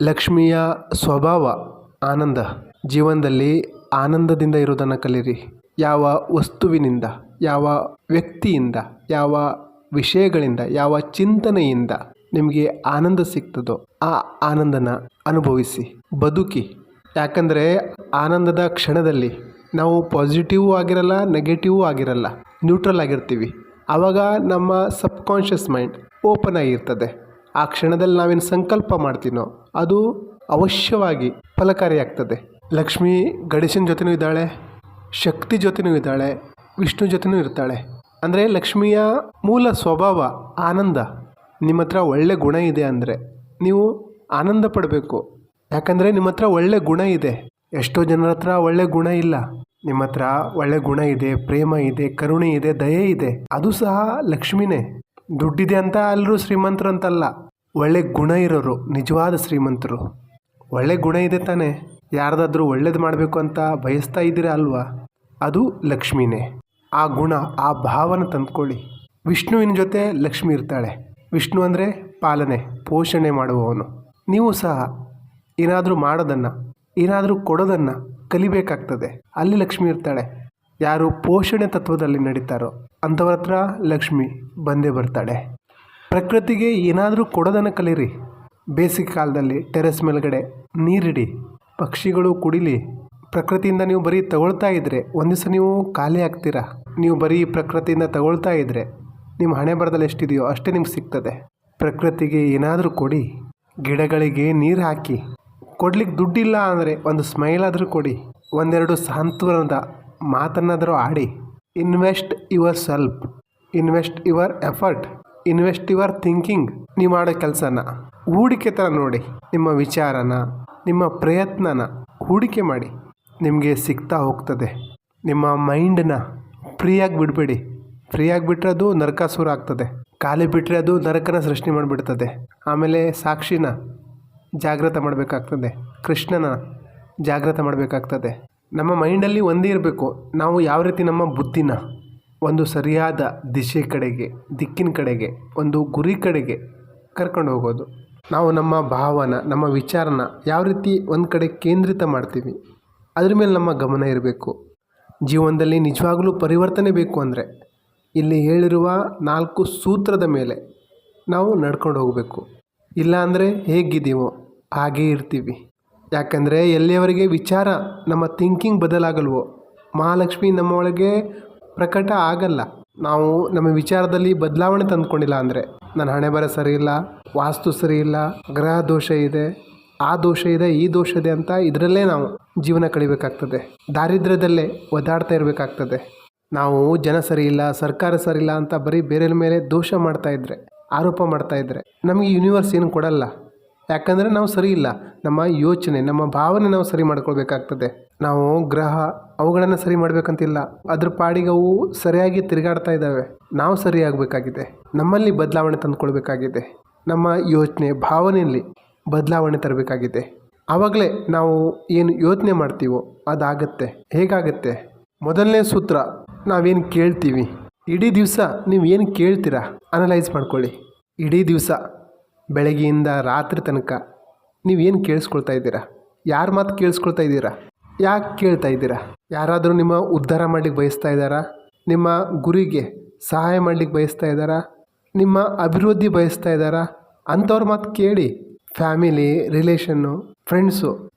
ಲಕ್ಷ್ಮಿಯ ಸ್ವಭಾವ ಆನಂದ. ಜೀವನದಲ್ಲಿ ಆನಂದದಿಂದ ಇರೋದನ್ನು ಕಲೀರಿ. ಯಾವ ವಸ್ತುವಿನಿಂದ, ಯಾವ ವ್ಯಕ್ತಿಯಿಂದ, ಯಾವ ವಿಷಯಗಳಿಂದ, ಯಾವ ಚಿಂತನೆಯಿಂದ ನಿಮಗೆ ಆನಂದ ಸಿಗ್ತದೋ ಆ ಆನಂದನ ಅನುಭವಿಸಿ, ಬದುಕಿ. ಯಾಕಂದರೆ ಆನಂದದ ಕ್ಷಣದಲ್ಲಿ ನಾವು ಪಾಸಿಟಿವ್ ಆಗಿರಲ್ಲ, ನೆಗೆಟಿವ್ ಆಗಿರಲ್ಲ, ನ್ಯೂಟ್ರಲ್ ಆಗಿರ್ತೀವಿ. ಆವಾಗ ನಮ್ಮ ಸಬ್ಕಾನ್ಷಿಯಸ್ ಮೈಂಡ್ ಓಪನ್ ಆಗಿರ್ತದೆ. ಆ ಕ್ಷಣದಲ್ಲಿ ನಾವೇನು ಸಂಕಲ್ಪ ಮಾಡ್ತೀನೋ ಅದು ಅವಶ್ಯವಾಗಿ ಫಲಕಾರಿಯಾಗ್ತದೆ. ಲಕ್ಷ್ಮಿ ಗಣೇಶನ ಜೊತೆನೂ ಇದ್ದಾಳೆ, ಶಕ್ತಿ ಜೊತೆನೂ ಇದ್ದಾಳೆ, ವಿಷ್ಣು ಜೊತೆನೂ ಇರ್ತಾಳೆ. ಅಂದರೆ ಲಕ್ಷ್ಮಿಯ ಮೂಲ ಸ್ವಭಾವ ಆನಂದ. ನಿಮ್ಮ ಹತ್ರ ಒಳ್ಳೆ ಗುಣ ಇದೆ ಅಂದರೆ ನೀವು ಆನಂದ ಪಡಬೇಕು. ಯಾಕಂದರೆ ನಿಮ್ಮ ಹತ್ರ ಒಳ್ಳೆ ಗುಣ ಇದೆ. ಎಷ್ಟೋ ಜನರ ಹತ್ರ ಒಳ್ಳೆ ಗುಣ ಇಲ್ಲ. ನಿಮ್ಮ ಹತ್ರ ಒಳ್ಳೆ ಗುಣ ಇದೆ, ಪ್ರೇಮ ಇದೆ, ಕರುಣೆ ಇದೆ, ದಯೆ ಇದೆ. ಅದು ಸಹ ಲಕ್ಷ್ಮಿನೇ. ದುಡ್ಡಿದೆ ಅಂತ ಎಲ್ಲರೂ ಶ್ರೀಮಂತರು ಅಂತಲ್ಲ. ಒಳ್ಳೆ ಗುಣ ಇರೋರು ನಿಜವಾದ ಶ್ರೀಮಂತರು. ಒಳ್ಳೆ ಗುಣ ಇದೆ ತಾನೇ, ಯಾರ್ದಾದ್ರೂ ಒಳ್ಳೇದು ಮಾಡಬೇಕು ಅಂತ ಬಯಸ್ತಾ ಇದ್ದೀರಾ ಅಲ್ವಾ, ಅದು ಲಕ್ಷ್ಮಿನೇ. ಆ ಗುಣ, ಆ ಭಾವನ ತಂದ್ಕೊಳ್ಳಿ. ವಿಷ್ಣುವಿನ ಜೊತೆ ಲಕ್ಷ್ಮಿ ಇರ್ತಾಳೆ. ವಿಷ್ಣು ಅಂದರೆ ಪಾಲನೆ, ಪೋಷಣೆ ಮಾಡುವವನು. ನೀವು ಸಹ ಏನಾದರೂ ಮಾಡೋದನ್ನು, ಏನಾದರೂ ಕೊಡೋದನ್ನು ಕಲಿಬೇಕಾಗ್ತದೆ. ಅಲ್ಲಿ ಲಕ್ಷ್ಮಿ ಇರ್ತಾಳೆ. ಯಾರು ಪೋಷಣೆ ತತ್ವದಲ್ಲಿ ನಡೀತಾರೋ ಅಂಥವ್ರ ಹತ್ರ ಲಕ್ಷ್ಮಿ ಬಂದೇ ಬರ್ತಾಳೆ. ಪ್ರಕೃತಿಗೆ ಏನಾದರೂ ಕೊಡೋದನ್ನು ಕಲೀರಿ. ಬೇಸಿಗೆ ಕಾಲದಲ್ಲಿ ಟೆರೆಸ್ ಮೇಲ್ಗಡೆ ನೀರಿಡಿ, ಪಕ್ಷಿಗಳು ಕುಡಿಲಿ. ಪ್ರಕೃತಿಯಿಂದ ನೀವು ಬರೀ ತಗೊಳ್ತಾ ಇದ್ದರೆ ಒಂದು ದಿವಸ ನೀವು ಖಾಲಿ ಆಗ್ತೀರಾ. ನೀವು ಬರೀ ಪ್ರಕೃತಿಯಿಂದ ತಗೊಳ್ತಾ ಇದ್ದರೆ ನಿಮ್ಮ ಹಣೆ ಬರದಲ್ಲಿ ಎಷ್ಟಿದೆಯೋ ಅಷ್ಟೇ ನಿಮ್ಗೆ ಸಿಗ್ತದೆ. ಪ್ರಕೃತಿಗೆ ಏನಾದರೂ ಕೊಡಿ, ಗಿಡಗಳಿಗೆ ನೀರು ಹಾಕಿ. ಕೊಡ್ಲಿಕ್ಕೆ ದುಡ್ಡಿಲ್ಲ ಅಂದರೆ ಒಂದು ಸ್ಮೈಲ್ ಆದರೂ ಕೊಡಿ, ಒಂದೆರಡು ಸಾಂತ್ವನದ ಮಾತನ್ನಾದರೂ ಆಡಿ. Invest your self, invest your effort, invest your thinking. ನೀವು ಮಾಡೋ ಕೆಲಸನ ಹೂಡಿಕೆ ಥರ ನೋಡಿ. ನಿಮ್ಮ ವಿಚಾರನ, ನಿಮ್ಮ ಪ್ರಯತ್ನನ ಹೂಡಿಕೆ ಮಾಡಿ. ನಿಮಗೆ ಸಿಗ್ತಾ ಹೋಗ್ತದೆ. ನಿಮ್ಮ ಮೈಂಡನ್ನ ಫ್ರೀಯಾಗಿ ಬಿಡಬೇಡಿ. ಫ್ರೀಯಾಗಿ ಬಿಟ್ಟರೆ ಅದು ನರಕಾಸುರ ಆಗ್ತದೆ. ಖಾಲಿ ಬಿಟ್ಟರೆ ಅದು ನರಕನ ಸೃಷ್ಟಿ ಮಾಡಿಬಿಡ್ತದೆ. ಆಮೇಲೆ ಸಾಕ್ಷಿನ ಜಾಗೃತ ಮಾಡಬೇಕಾಗ್ತದೆ, ಕೃಷ್ಣನ ಜಾಗೃತ ಮಾಡಬೇಕಾಗ್ತದೆ. ನಮ್ಮ ಮೈಂಡಲ್ಲಿ ಒಂದೇ ಇರಬೇಕು. ನಾವು ಯಾವ ರೀತಿ ನಮ್ಮ ಬುದ್ಧಿನ ಒಂದು ಸರಿಯಾದ ದಿಶೆ ಕಡೆಗೆ, ದಿಕ್ಕಿನ ಕಡೆಗೆ, ಒಂದು ಗುರಿ ಕಡೆಗೆ ಕರ್ಕೊಂಡು ಹೋಗೋದು. ನಾವು ನಮ್ಮ ಭಾವನ, ನಮ್ಮ ವಿಚಾರನ ಯಾವ ರೀತಿ ಒಂದು ಕಡೆ ಕೇಂದ್ರಿತ ಮಾಡ್ತೀವಿ ಅದ್ರ ಮೇಲೆ ನಮ್ಮ ಗಮನ ಇರಬೇಕು. ಜೀವನದಲ್ಲಿ ನಿಜವಾಗಲೂ ಪರಿವರ್ತನೆ ಬೇಕು ಅಂದರೆ ಇಲ್ಲಿ ಹೇಳಿರುವ 4 ಸೂತ್ರದ ಮೇಲೆ ನಾವು ನಡ್ಕೊಂಡು ಹೋಗಬೇಕು. ಇಲ್ಲ ಅಂದರೆ ಹೇಗಿದ್ದೀವೋ ಹಾಗೇ ಇರ್ತೀವಿ. ಯಾಕಂದರೆ ಎಲ್ಲಿಯವರೆಗೆ ವಿಚಾರ, ನಮ್ಮ ಥಿಂಕಿಂಗ್ ಬದಲಾಗಲ್ವೋ ಮಹಾಲಕ್ಷ್ಮಿ ನಮ್ಮ ಒಳಗೆ ಪ್ರಕಟ ಆಗಲ್ಲ. ನಾವು ನಮ್ಮ ವಿಚಾರದಲ್ಲಿ ಬದಲಾವಣೆ ತಂದುಕೊಂಡಿಲ್ಲ ಅಂದರೆ, ನನ್ನ ಹಣೆ ಬರ ಸರಿ ಇಲ್ಲ, ವಾಸ್ತು ಸರಿ ಇಲ್ಲ, ಗ್ರಹ ದೋಷ ಇದೆ, ಆ ದೋಷ ಇದೆ, ಈ ದೋಷ ಇದೆ ಅಂತ ಇದರಲ್ಲೇ ನಾವು ಜೀವನ ಕಳಿಬೇಕಾಗ್ತದೆ. ದಾರಿದ್ರ್ಯದಲ್ಲೇ ಒದ್ದಾಡ್ತಾ ಇರಬೇಕಾಗ್ತದೆ. ನಾವು ಜನ ಸರಿ ಇಲ್ಲ, ಸರ್ಕಾರ ಸರಿ ಇಲ್ಲ ಅಂತ ಬರೀ ಬೇರೆಯವ್ರ ಮೇಲೆ ದೋಷ ಮಾಡ್ತಾಯಿದ್ರೆ, ಆರೋಪ ಮಾಡ್ತಾಯಿದ್ರೆ ನಮಗೆ ಯೂನಿವರ್ಸ್ ಏನು ಕೊಡಲ್ಲ. ಯಾಕಂದರೆ ನಾವು ಸರಿ ಇಲ್ಲ. ನಮ್ಮ ಯೋಚನೆ, ನಮ್ಮ ಭಾವನೆ ನಾವು ಸರಿ ಮಾಡ್ಕೊಳ್ಬೇಕಾಗ್ತದೆ. ನಾವು ಗ್ರಹ ಅವುಗಳನ್ನು ಸರಿ ಮಾಡಬೇಕಂತಿಲ್ಲ. ಅದ್ರ ಪಾಡಿಗೆ ಅವು ಸರಿಯಾಗಿ ತಿರುಗಾಡ್ತಾ ಇದ್ದಾವೆ. ನಾವು ಸರಿಯಾಗಬೇಕಾಗಿದೆ. ನಮ್ಮಲ್ಲಿ ಬದಲಾವಣೆ ತಂದುಕೊಳ್ಬೇಕಾಗಿದೆ. ನಮ್ಮ ಯೋಚನೆ, ಭಾವನೆಯಲ್ಲಿ ಬದಲಾವಣೆ ತರಬೇಕಾಗಿದೆ. ಆವಾಗಲೇ ನಾವು ಏನು ಯೋಚನೆ ಮಾಡ್ತೀವೋ ಅದಾಗತ್ತೆ. ಹೇಗಾಗತ್ತೆ? ಮೊದಲನೇ ಸೂತ್ರ, ನಾವೇನು ಕೇಳ್ತೀವಿ. ಇಡೀ ದಿವಸ ನೀವು ಏನು ಕೇಳ್ತೀರಾ ಅನಲೈಸ್ ಮಾಡ್ಕೊಳ್ಳಿ. ಇಡೀ ದಿವಸ ಬೆಳಗ್ಗೆಯಿಂದ ರಾತ್ರಿ ತನಕ ನೀವೇನು ಕೇಳಿಸ್ಕೊಳ್ತಾ ಇದ್ದೀರಾ? ಯಾರ ಮಾತು ಕೇಳಿಸ್ಕೊಳ್ತಾ ಇದ್ದೀರಾ? ಯಾಕೆ ಕೇಳ್ತಾ ಇದ್ದೀರಾ? ಯಾರಾದರೂ ನಿಮ್ಮ ಉದ್ಧಾರ ಮಾಡಲಿಕ್ಕೆ ಬಯಸ್ತಾ ಇದ್ದಾರಾ? ನಿಮ್ಮ ಗುರಿಗೆ ಸಹಾಯ ಮಾಡಲಿಕ್ಕೆ ಬಯಸ್ತಾ ಇದ್ದಾರಾ? ನಿಮ್ಮ ಅಭಿವೃದ್ಧಿ ಬಯಸ್ತಾ ಇದ್ದಾರಾ? ಅಂಥವ್ರ ಮಾತು ಕೇಳಿ. ಫ್ಯಾಮಿಲಿ, ರಿಲೇಷನ್ನು, ಫ್ರೆಂಡ್ಸು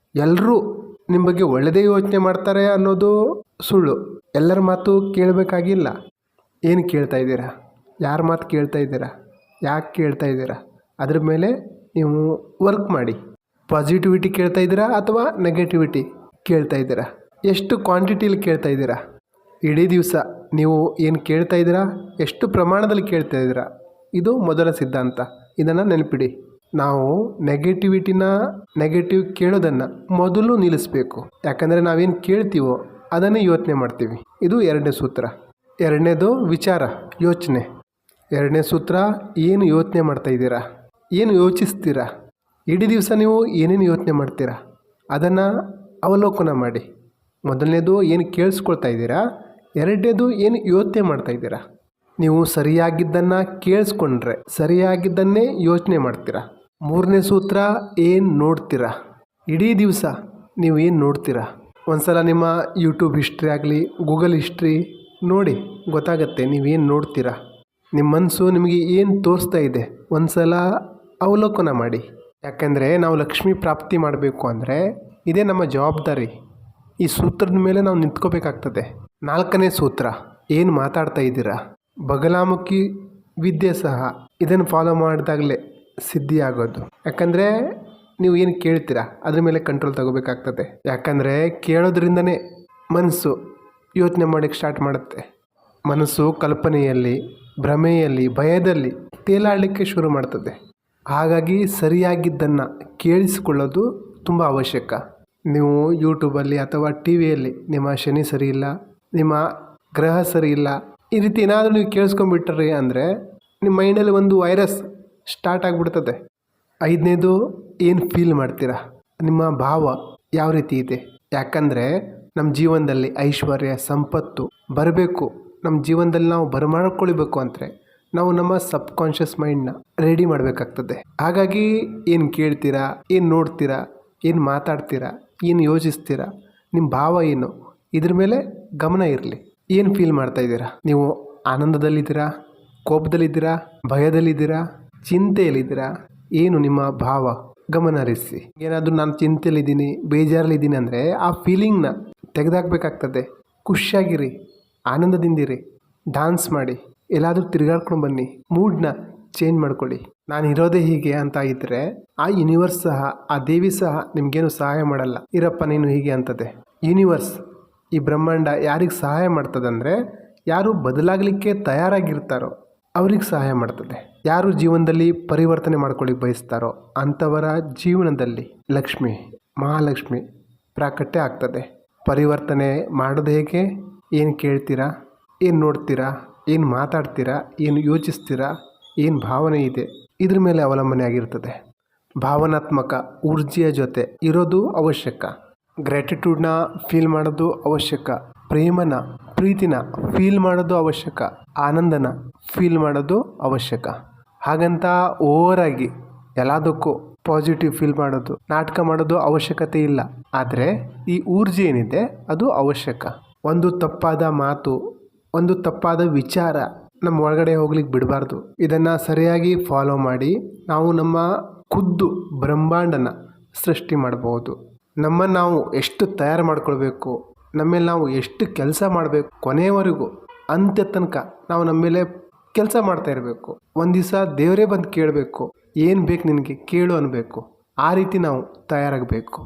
ಎಲ್ಲರೂ ನಿಮ್ಮ ಬಗ್ಗೆ ಒಳ್ಳೆಯದೇ ಯೋಚನೆ ಮಾಡ್ತಾರೆ ಅನ್ನೋದು ಸುಳ್ಳು. ಎಲ್ಲರ ಮಾತು ಕೇಳಬೇಕಾಗಿಲ್ಲ. ಏನು ಕೇಳ್ತಾ ಇದ್ದೀರಾ? ಯಾರ ಮಾತು ಕೇಳ್ತಾ ಇದ್ದೀರಾ? ಯಾಕೆ ಕೇಳ್ತಾ ಇದ್ದೀರಾ? ಅದ್ರ ಮೇಲೆ ನೀವು ವರ್ಕ್ ಮಾಡಿ. ಪಾಸಿಟಿವಿಟಿ ಕೇಳ್ತಾ ಇದ್ದೀರಾ ಅಥವಾ ನೆಗೆಟಿವಿಟಿ ಕೇಳ್ತಾ ಇದ್ದೀರಾ? ಎಷ್ಟು ಕ್ವಾಂಟಿಟಿಲಿ ಕೇಳ್ತಾ ಇದ್ದೀರಾ? ಇಡೀ ದಿವಸ ನೀವು ಏನು ಕೇಳ್ತಾ ಇದ್ದೀರಾ, ಎಷ್ಟು ಪ್ರಮಾಣದಲ್ಲಿ ಕೇಳ್ತಾ ಇದ್ದೀರಾ, ಇದು ಮೊದಲ ಸಿದ್ಧಾಂತ. ಇದನ್ನು ನೆನಪಿಡಿ. ನಾವು ನೆಗೆಟಿವ್ ಕೇಳೋದನ್ನು ಮೊದಲು ನಿಲ್ಲಿಸಬೇಕು. ಯಾಕಂದರೆ ನಾವೇನು ಕೇಳ್ತೀವೋ ಅದನ್ನೇ ಯೋಚನೆ ಮಾಡ್ತೀವಿ. ಇದು 2ನೇ ಸೂತ್ರ. 2ನೇದು ವಿಚಾರ, ಯೋಚನೆ. 2ನೇ ಸೂತ್ರ, ಏನು ಯೋಚನೆ ಮಾಡ್ತಾ ಇದ್ದೀರಾ, ಏನು ಯೋಚಿಸ್ತೀರಾ, ಇಡೀ ದಿವಸ ನೀವು ಏನೇನು ಯೋಚನೆ ಮಾಡ್ತೀರಾ ಅದನ್ನು ಅವಲೋಕನ ಮಾಡಿ. ಮೊದಲನೇದು ಏನು ಕೇಳಿಸ್ಕೊಳ್ತಾ ಇದ್ದೀರಾ, 2ನೇದು ಏನು ಯೋಚನೆ ಮಾಡ್ತಾ ಇದ್ದೀರಾ. ನೀವು ಸರಿಯಾಗಿದ್ದನ್ನು ಕೇಳಿಸ್ಕೊಂಡ್ರೆ ಸರಿಯಾಗಿದ್ದನ್ನೇ ಯೋಚನೆ ಮಾಡ್ತೀರಾ. ಮೂರನೇ ಸೂತ್ರ, ಏನು ನೋಡ್ತೀರಾ. ಇಡೀ ದಿವಸ ನೀವು ಏನು ನೋಡ್ತೀರಾ. ಒಂದ್ಸಲ ನಿಮ್ಮ ಯೂಟ್ಯೂಬ್ ಹಿಸ್ಟ್ರಿ ಆಗಲಿ, ಗೂಗಲ್ ಹಿಸ್ಟ್ರಿ ನೋಡಿ, ಗೊತ್ತಾಗತ್ತೆ ನೀವೇನು ನೋಡ್ತೀರಾ. ನಿಮ್ಮ ಮನಸ್ಸು ನಿಮಗೆ ಏನು ತೋರಿಸ್ತಾ ಇದೆ ಒಂದ್ಸಲ ಅವಲೋಕನ ಮಾಡಿ. ಯಾಕೆಂದರೆ ನಾವು ಲಕ್ಷ್ಮಿ ಪ್ರಾಪ್ತಿ ಮಾಡಬೇಕು ಅಂದರೆ ಇದೇ ನಮ್ಮ ಜವಾಬ್ದಾರಿ. ಈ ಸೂತ್ರದ ಮೇಲೆ ನಾವು ನಿಂತ್ಕೋಬೇಕಾಗ್ತದೆ. ನಾಲ್ಕನೇ ಸೂತ್ರ, ಏನು ಮಾತಾಡ್ತಾ ಇದ್ದೀರಾ. ಬಗಲಾಮುಖಿ ವಿದ್ಯೆ ಸಹ ಇದನ್ನು ಫಾಲೋ ಮಾಡಿದಾಗಲೇ ಸಿದ್ಧಿ ಆಗೋದು. ಯಾಕಂದರೆ ನೀವು ಏನು ಕೇಳ್ತೀರಾ ಅದ್ರ ಮೇಲೆ ಕಂಟ್ರೋಲ್ ತಗೋಬೇಕಾಗ್ತದೆ. ಯಾಕಂದರೆ ಕೇಳೋದ್ರಿಂದನೇ ಮನಸ್ಸು ಯೋಚನೆ ಮಾಡೋಕ್ಕೆ ಸ್ಟಾರ್ಟ್ ಮಾಡುತ್ತೆ. ಮನಸ್ಸು ಕಲ್ಪನೆಯಲ್ಲಿ, ಭ್ರಮೆಯಲ್ಲಿ, ಭಯದಲ್ಲಿ ತೇಲಾಡಲಿಕ್ಕೆ ಶುರು ಮಾಡ್ತದೆ. ಹಾಗಾಗಿ ಸರಿಯಾಗಿದ್ದನ್ನು ಕೇಳಿಸಿಕೊಳ್ಳೋದು ತುಂಬ ಅವಶ್ಯಕ. ನೀವು ಯೂಟ್ಯೂಬಲ್ಲಿ ಅಥವಾ ಟಿ ವಿಯಲ್ಲಿ ನಿಮ್ಮ ಶನಿ ಸರಿ ಇಲ್ಲ, ನಿಮ್ಮ ಗ್ರಹ ಸರಿ ಇಲ್ಲ, ಈ ರೀತಿ ಏನಾದರೂ ನೀವು ಕೇಳಿಸ್ಕೊಂಡ್ಬಿಟ್ರಿ ಅಂದರೆ ನಿಮ್ಮ ಮೈಂಡಲ್ಲಿ ಒಂದು ವೈರಸ್ ಸ್ಟಾರ್ಟ್ ಆಗಿಬಿಡ್ತದೆ. ಐದನೇದು, ಏನು ಫೀಲ್ ಮಾಡ್ತೀರಾ. ನಿಮ್ಮ ಭಾವ ಯಾವ ರೀತಿ ಇದೆ. ಯಾಕಂದರೆ ನಮ್ಮ ಜೀವನದಲ್ಲಿ ಐಶ್ವರ್ಯ ಸಂಪತ್ತು ಬರಬೇಕು, ನಮ್ಮ ಜೀವನದಲ್ಲಿ ನಾವು ಬರಮಾಡ್ಕೊಳ್ಬೇಕು ಅಂದರೆ ನಾವು ನಮ್ಮ ಸಬ್ ಕಾನ್ಷಿಯಸ್ ಮೈಂಡ್ನ ರೆಡಿ ಮಾಡಬೇಕಾಗ್ತದೆ. ಹಾಗಾಗಿ ಏನು ಕೇಳ್ತೀರಾ, ಏನು ನೋಡ್ತೀರಾ, ಏನು ಮಾತಾಡ್ತೀರಾ, ಏನು ಯೋಚಿಸ್ತೀರಾ, ನಿಮ್ಮ ಭಾವ ಏನು, ಇದ್ರ ಮೇಲೆ ಗಮನ ಇರಲಿ. ಏನು ಫೀಲ್ ಮಾಡ್ತಾ ಇದ್ದೀರಾ. ನೀವು ಆನಂದದಲ್ಲಿದ್ದೀರಾ, ಕೋಪದಲ್ಲಿದ್ದೀರಾ, ಭಯದಲ್ಲಿದ್ದೀರಾ, ಚಿಂತೆಯಲ್ಲಿದ್ದೀರಾ, ಏನು ನಿಮ್ಮ ಭಾವ ಗಮನ ಹರಿಸಿ. ಏನಾದರೂ ನಾನು ಚಿಂತೆಯಲ್ಲಿದ್ದೀನಿ, ಬೇಜಾರಲ್ಲಿದ್ದೀನಿ ಅಂದರೆ ಆ ಫೀಲಿಂಗ್ನ ತೆಗೆದಾಕಬೇಕಾಗ್ತದೆ. ಖುಷಿಯಾಗಿರಿ, ಆನಂದದಿಂದಿರಿ, ಡ್ಯಾನ್ಸ್ ಮಾಡಿ, ಎಲ್ಲಾದರೂ ತಿರುಗಾಡ್ಕೊಂಡು ಬನ್ನಿ, ಮೂಡ್ನ ಚೇಂಜ್ ಮಾಡ್ಕೊಳ್ಳಿ. ನಾನು ಇರೋದೇ ಹೀಗೆ ಅಂತ ಇದ್ದರೆ ಆ ಯೂನಿವರ್ಸ್ ಸಹ, ಆ ದೇವಿ ಸಹ ನಿಮಗೇನು ಸಹಾಯ ಮಾಡಲ್ಲ. ಇರಪ್ಪ ನೀನು ಹೀಗೆ ಅಂತದೆ. ಯೂನಿವರ್ಸ್, ಈ ಬ್ರಹ್ಮಾಂಡ ಯಾರಿಗೆ ಸಹಾಯ ಮಾಡ್ತದಂದರೆ ಯಾರು ಬದಲಾಗಲಿಕ್ಕೆ ತಯಾರಾಗಿರ್ತಾರೋ ಅವ್ರಿಗೆ ಸಹಾಯ ಮಾಡ್ತದೆ. ಯಾರು ಜೀವನದಲ್ಲಿ ಪರಿವರ್ತನೆ ಮಾಡ್ಕೊಳ್ಳಿಕ್ಕೆ ಬಯಸ್ತಾರೋ ಅಂಥವರ ಜೀವನದಲ್ಲಿ ಲಕ್ಷ್ಮಿ, ಮಹಾಲಕ್ಷ್ಮಿ ಪ್ರಾಕಟ್ಯ ಆಗ್ತದೆ. ಪರಿವರ್ತನೆ ಮಾಡೋದು ಹೇಗೆ. ಏನು ಕೇಳ್ತೀರಾ, ಏನು ನೋಡ್ತೀರಾ, ಏನು ಮಾತಾಡ್ತೀರಾ, ಏನು ಯೋಚಿಸ್ತೀರಾ, ಏನು ಭಾವನೆ ಇದೆ, ಇದ್ರ ಮೇಲೆ ಅವಲಂಬನೆ ಆಗಿರ್ತದೆ. ಭಾವನಾತ್ಮಕ ಊರ್ಜೆಯ ಜೊತೆ ಇರೋದು ಅವಶ್ಯಕ. ಗ್ರ್ಯಾಟಿಟ್ಯೂಡ್ನ ಫೀಲ್ ಮಾಡೋದು ಅವಶ್ಯಕ. ಪ್ರೀತಿನ ಫೀಲ್ ಮಾಡೋದು ಅವಶ್ಯಕ. ಆನಂದನ ಫೀಲ್ ಮಾಡೋದು ಅವಶ್ಯಕ. ಹಾಗಂತ ಓವರಾಗಿ ಎಲ್ಲದಕ್ಕೂ ಪಾಸಿಟಿವ್ ಫೀಲ್ ಮಾಡೋದು, ನಾಟಕ ಮಾಡೋದು ಅವಶ್ಯಕತೆ ಇಲ್ಲ. ಆದರೆ ಈ ಊರ್ಜೆ ಏನಿದೆ ಅದು ಅವಶ್ಯಕ. ಒಂದು ತಪ್ಪಾದ ಮಾತು, ಒಂದು ತಪ್ಪಾದ ವಿಚಾರ ನಮ್ಮ ಒಳಗಡೆ ಹೋಗ್ಲಿಕ್ಕೆ ಬಿಡಬಾರ್ದು. ಇದನ್ನು ಸರಿಯಾಗಿ ಫಾಲೋ ಮಾಡಿ ನಾವು ನಮ್ಮ ಖುದ್ದು ಬ್ರಹ್ಮಾಂಡನ ಸೃಷ್ಟಿ ಮಾಡಬಹುದು. ನಮ್ಮನ್ನು ನಾವು ಎಷ್ಟು ತಯಾರು ಮಾಡ್ಕೊಳ್ಬೇಕು, ನಮ್ಮೇಲೆ ನಾವು ಎಷ್ಟು ಕೆಲಸ ಮಾಡಬೇಕು, ಕೊನೆಯವರೆಗೂ ಅಂತ್ಯ ತನಕ ನಾವು ನಮ್ಮ ಮೇಲೆ ಕೆಲಸ ಮಾಡ್ತಾ ಇರಬೇಕು. ಒಂದು ದಿವಸ ದೇವರೇ ಬಂದು ಕೇಳಬೇಕು, ಏನು ಬೇಕು ನಿನಗೆ ಕೇಳು ಅನ್ನಬೇಕು. ಆ ರೀತಿ ನಾವು ತಯಾರಾಗಬೇಕು.